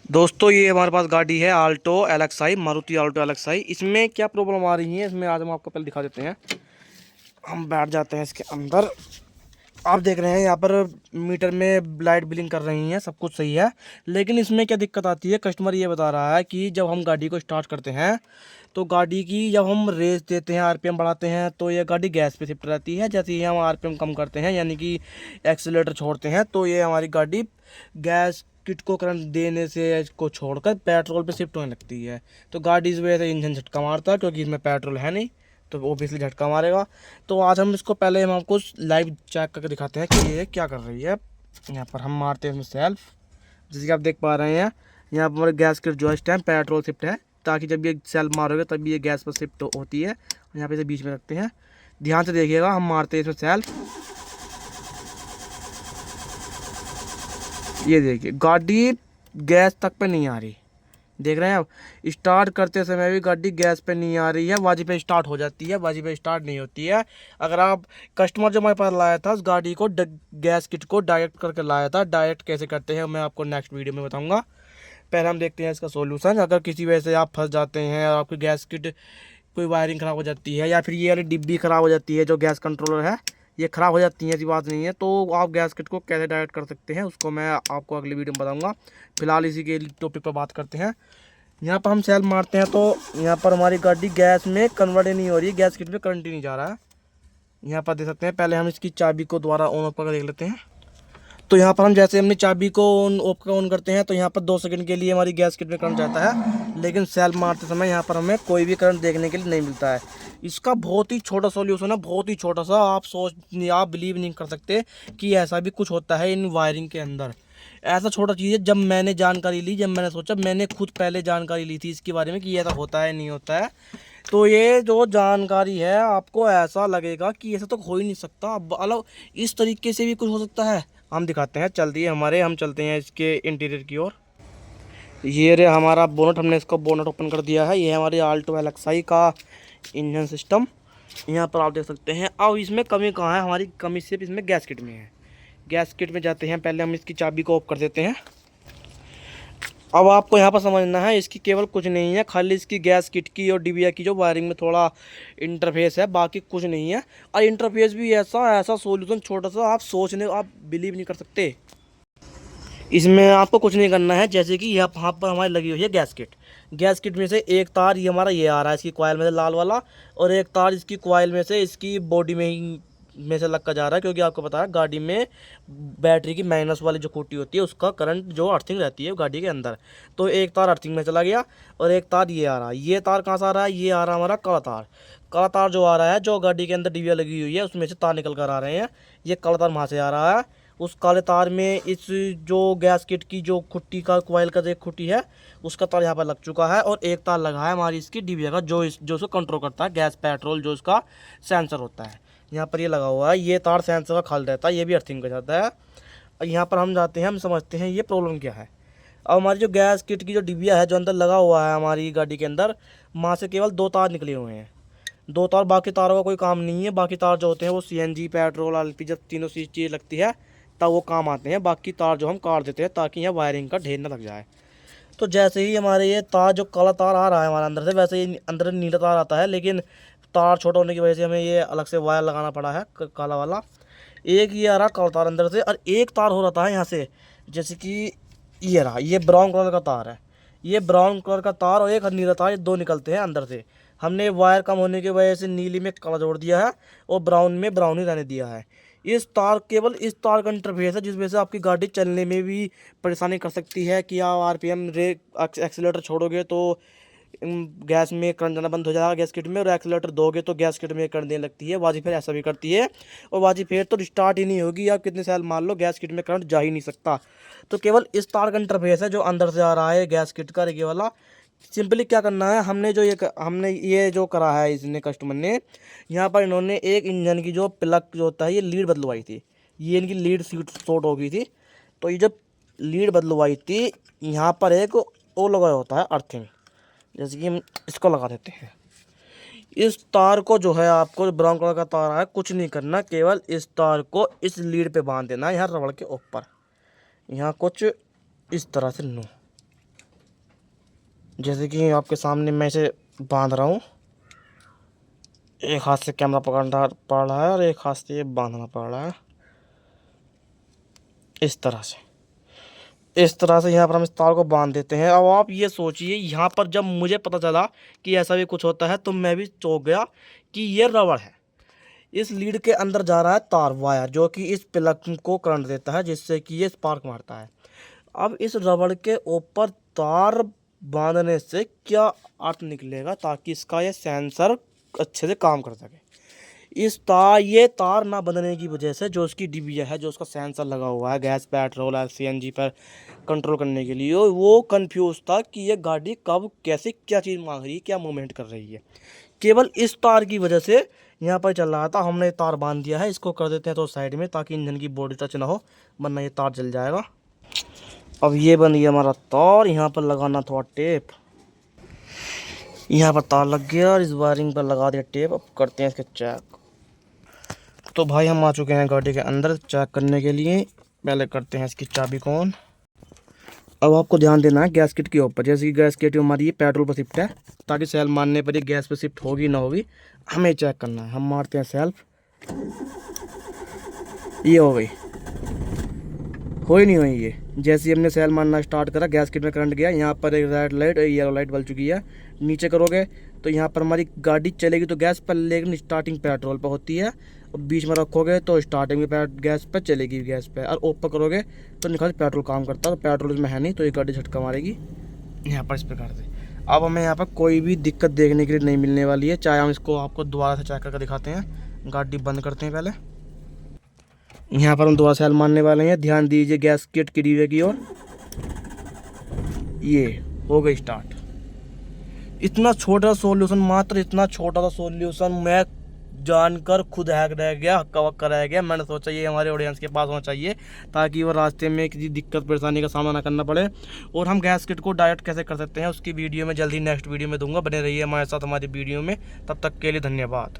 दोस्तों ये हमारे पास गाड़ी है Alto LXI, Maruti Alto LXI. इसमें क्या प्रॉब्लम आ रही है, इसमें आज हम आपको पहले दिखा देते हैं। हम बैठ जाते हैं इसके अंदर। आप देख रहे हैं यहाँ पर मीटर में लाइट बिलिंग कर रही है, सब कुछ सही है। लेकिन इसमें क्या दिक्कत आती है, कस्टमर ये बता रहा है कि जब हम गाड़ी को स्टार्ट करते हैं तो गाड़ी की जब हम रेस देते हैं, आरपीएम बढ़ाते हैं, तो ये गाड़ी गैस पे शिफ्ट रहती है। जैसे ही हम आरपीएम कम करते हैं यानी कि एक्सीलेटर छोड़ते हैं, तो ये हमारी गाड़ी गैस किट को करंट देने से इसको छोड़कर पेट्रोल पे शिफ्ट होने लगती है। तो गाड़ी इस वजह से इंजन झटका मारता है, क्योंकि इसमें पेट्रोल है नहीं, तो ऑब्वियसली झटका मारेगा। तो आज हम इसको पहले हम आपको लाइव चेक करके दिखाते हैं कि ये क्या कर रही है। यहाँ पर हम मारते हैं इसमें सेल्फ, जैसे कि आप देख पा रहे हैं। यहाँ पर हमारे गैस किट जो है इस टाइम पेट्रोल शिफ्ट है, ताकि जब ये सेल्फ मारोगे तब ये गैस पर शिफ्ट होती है। यहाँ पे इसे बीच में रखते हैं, ध्यान से देखिएगा। हम मारते हैं इसमें सेल्फ, ये देखिए गाड़ी गैस तक पे नहीं आ रही। देख रहे हैं आप, स्टार्ट करते समय भी गाड़ी गैस पे नहीं आ रही है, बाजी पे स्टार्ट हो जाती है, बाजी पे स्टार्ट नहीं होती है। अगर आप कस्टमर जो हमारे पास लाया था उस गाड़ी को गैस किट को डायरेक्ट करके लाया था, डायरेक्ट कैसे करते हैं मैं आपको नेक्स्ट वीडियो में बताऊंगा। पहले हम देखते हैं इसका सोल्यूशन। अगर किसी वजह से आप फंस जाते हैं और आपकी गैस किट कोई वायरिंग ख़राब हो जाती है, या फिर ये वाली डिब्बी ख़राब हो जाती है जो गैस कंट्रोलर है, ये ख़राब हो जाती है, ऐसी बात नहीं है, तो आप गैस किट को कैसे डायरेक्ट कर सकते हैं उसको मैं आपको अगली वीडियो में बताऊंगा। फिलहाल इसी के टॉपिक पर बात करते हैं। यहाँ पर हम सेल मारते हैं तो यहाँ पर हमारी गाड़ी गैस में कन्वर्ट ही नहीं हो रही, गैस किट में करंट ही नहीं जा रहा है। यहाँ पर देख सकते हैं। पहले हम इसकी चाबी को दोबारा ऑन ऑफ करके देख लेते हैं। तो यहाँ पर हम जैसे हमने चाबी को ऑन करते हैं तो यहाँ पर 2 सेकंड के लिए हमारी गैस किट में करंट जाता है, लेकिन सेल मारते समय यहाँ पर हमें कोई भी करंट देखने के लिए नहीं मिलता है। इसका बहुत ही छोटा सॉल्यूशन है, बहुत ही छोटा सा। आप बिलीव नहीं कर सकते कि ऐसा भी कुछ होता है इन वायरिंग के अंदर। ऐसा छोटा चीज़ है, जब मैंने जानकारी ली, जब मैंने सोचा, मैंने खुद पहले जानकारी ली थी इसके बारे में कि ऐसा होता है नहीं होता है, तो ये जो जानकारी है आपको ऐसा लगेगा कि ऐसा तो हो ही नहीं सकता, मतलब इस तरीके से भी कुछ हो सकता है। हम दिखाते हैं, चलती है हमारे, हम चलते हैं इसके इंटीरियर की ओर। ये रे हमारा बोनट, हमने इसको बोनट ओपन कर दिया है। ये हमारी आल्टो एलएक्सआई का इंजन सिस्टम। यहाँ पर आप देख सकते हैं। अब इसमें कमी कहाँ है, हमारी कमी सिर्फ इसमें गैस किट में है। गैस किट में जाते हैं, पहले हम इसकी चाबी को ऑफ कर देते हैं। अब आपको यहाँ पर समझना है, इसकी केवल कुछ नहीं है, खाली इसकी गैस किट की और डिबिया की जो वायरिंग में थोड़ा इंटरफेस है, बाकी कुछ नहीं है। और इंटरफेस भी ऐसा ऐसा सोल्यूशन छोटा सा, आप सोचने, आप बिलीव नहीं कर सकते। इसमें आपको कुछ नहीं करना है, जैसे कि यहाँ पर हमारी लगी हुई है गैस किट। गैस किट में से एक तार ये हमारा ये आ रहा है इसकी कॉइल में से, लाल वाला, और एक तार इसकी कॉइल में से, इसकी बॉडी में से लग कर जा रहा है, क्योंकि आपको पता है गाड़ी में बैटरी की माइनस वाली जो खूंटी होती है उसका करंट जो अर्थिंग रहती है गाड़ी के अंदर। तो एक तार अर्थिंग में चला गया और एक तार ये आ रहा है। ये तार कहाँ से आ रहा है, ये आ रहा है हमारा काला तार। काला तार जो आ रहा है, जो गाड़ी के अंदर डिबिया लगी हुई है उसमें से तार निकल कर आ रहे हैं। ये काला तार वहाँ से आ रहा है। उस काले तार में इस जो गैस किट की जो खुट्टी का कॉइल का एक खुट्टी है उसका तार यहाँ पर लग चुका है, और एक तार लगा है हमारी इसकी डिबिया का, जो इसको कंट्रोल करता है, गैस पेट्रोल जो इसका सेंसर होता है। यहाँ पर ये लगा हुआ है, ये तार सेंसर का खाल रहता है, ये भी अर्थिंग का जाता है। और यहाँ पर हम जाते हैं, हम समझते हैं ये प्रॉब्लम क्या है। अब हमारी जो गैस किट की जो डिबिया है जो अंदर लगा हुआ है हमारी गाड़ी के अंदर, वहाँ से केवल 2 तार निकले हुए हैं। 2 तार, बाकी तारों का कोई काम नहीं है। बाकी तार जो होते हैं वो सीएनजी, पेट्रोल, एलपीजी, जब तीनों चीज़ लगती है तब वो काम आते हैं। बाकी तार जो हम काट देते हैं ताकि यहाँ वायरिंग का ढेर ना लग जाए। तो जैसे ही हमारे ये तार, जो काला तार आ रहा है हमारे अंदर से, वैसे ही अंदर नीला तार आता है, लेकिन तार छोटा होने की वजह से हमें ये अलग से वायर लगाना पड़ा है, काला वाला। एक ये आ रहा काला तार अंदर से, और एक तार हो रहा था यहाँ से, जैसे कि ये रहा, ये ब्राउन कलर का तार है। ये ब्राउन कलर का तार और एक नीला तार, ये 2 निकलते हैं अंदर से। हमने वायर कम होने की वजह से नीली में काला जोड़ दिया है और ब्राउन में ब्राउन ही रहने दिया है। इस तार, केवल इस तार का इंटरफेस है जिस वजह से आपकी गाड़ी चलने में भी परेशानी कर सकती है, कि आप आरपीएम एक्सीलेटर छोड़ोगे तो गैस में करंट जाना बंद हो जाएगा गैस किट में, और एक्सीलेटर दोगे तो गैस किट में करंट देने लगती है। बाजी फिर ऐसा भी करती है, और बाजी फिर तो स्टार्ट ही नहीं होगी। आप कितने साल मान लो, गैस किट में करंट जा ही नहीं सकता। तो केवल इस तार का इंटरफेस है जो अंदर से आ रहा है गैस किट का, ये वाला। सिंपली क्या करना है, हमने ये जो करा है इसने, कस्टमर ने, यहाँ पर इन्होंने एक इंजन की जो प्लग जो होता है, ये लीड बदलवाई थी। ये इनकी लीड सीट शॉर्ट हो गई थी, तो ये जब लीड बदलवाई थी, यहाँ पर एक वो लगा होता है अर्थिंग, जैसे कि हम इसको लगा देते हैं। इस तार को जो है, आपको ब्राउन कलर का तार है, कुछ नहीं करना, केवल इस तार को इस लीड पे बांध देना है, यहाँ रबड़ के ऊपर, यहाँ कुछ इस तरह से नो। जैसे कि आपके सामने मैं इसे बांध रहा हूँ, एक हाथ से कैमरा पकड़ना पड़ रहा है और एक हाथ से ये बांधना पड़ रहा है। इस तरह से यहाँ पर हम इस तार को बांध देते हैं। अब आप ये सोचिए, यहाँ पर जब मुझे पता चला कि ऐसा भी कुछ होता है तो मैं भी चौंक गया कि ये रबड़ है। इस लीड के अंदर जा रहा है तार वायर, जो कि इस प्लग को करंट देता है, जिससे कि ये स्पार्क मारता है। अब इस रबड़ के ऊपर तार बांधने से क्या अर्थ निकलेगा ताकि इसका ये सेंसर अच्छे से काम कर सके। ये तार ना बंधने की वजह से जो उसकी डिबिया है, जो उसका सेंसर लगा हुआ है गैस, पेट्रोल और सीएनजी पर कंट्रोल करने के लिए, वो कंफ्यूज था कि ये गाड़ी कब कैसे क्या चीज़ मांग रही है, क्या मूवमेंट कर रही है। केवल इस तार की वजह से यहाँ पर चल रहा था। हमने तार बांध दिया है, इसको कर देते हैं तो साइड में, ताकि इंजन की बॉडी टच ना हो, वरना ये तार जल जाएगा। अब ये बन गया हमारा तार। यहाँ पर लगाना थोड़ा टेप, यहाँ पर तार लग गया और इस वायरिंग पर लगा दिया टेप। अब करते हैं इसके चेक। तो भाई हम आ चुके हैं गाड़ी के अंदर चेक करने के लिए। पहले करते हैं इसकी चाबी को ऑन। अब आपको ध्यान देना है गैस किट के ऊपर। जैसे कि गैस किट हमारी ये पेट्रोल पर शिफ्ट है, ताकि सेल्फ मारने पर ये गैस पर शिफ्ट होगी ना होगी हमें चेक करना है। हम मारते हैं सेल्फ, ये हो गई, हो ही नहीं हुई ये। जैसे ही हमने सेल मारना स्टार्ट करा, गैस किट में करंट गया। यहाँ पर एक रेड लाइट, येलो लाइट बल चुकी है। नीचे करोगे तो यहाँ पर हमारी गाड़ी चलेगी तो गैस पर, लेकिन स्टार्टिंग पेट्रोल पर होती है। और बीच में रखोगे तो स्टार्टिंग में गैस पर चलेगी, गैस पर। और ऊपर करोगे तो निकाल पेट्रोल काम करता है। तो पेट्रोल इसमें है नहीं तो ये गाड़ी झटका मारेगी। यहाँ पर इस प्रकार से अब हमें यहाँ पर कोई भी दिक्कत देखने के लिए नहीं मिलने वाली है। चाहे हम इसको आपको दोबारा से चेक करके दिखाते हैं। गाड़ी बंद करते हैं पहले। यहाँ पर हम दोबारा सेल मारने वाले हैं। ध्यान दीजिए गैस किट की डीवे की ओर। ये हो गई स्टार्ट। इतना छोटा सॉल्यूशन, मात्र इतना छोटा सा सॉल्यूशन मैं जानकर खुद हैक रह गया, हक्का वक्का रह गया। मैंने सोचा ये हमारे ऑडियंस के पास होना चाहिए, ताकि वो रास्ते में किसी दिक्कत परेशानी का सामना ना करना पड़े। और हम गैस किट को डायरेक्ट कैसे कर सकते हैं उसकी वीडियो में जल्दी नेक्स्ट वीडियो में दूंगा। बने रहिए हमारे साथ हमारी वीडियो में। तब तक के लिए धन्यवाद।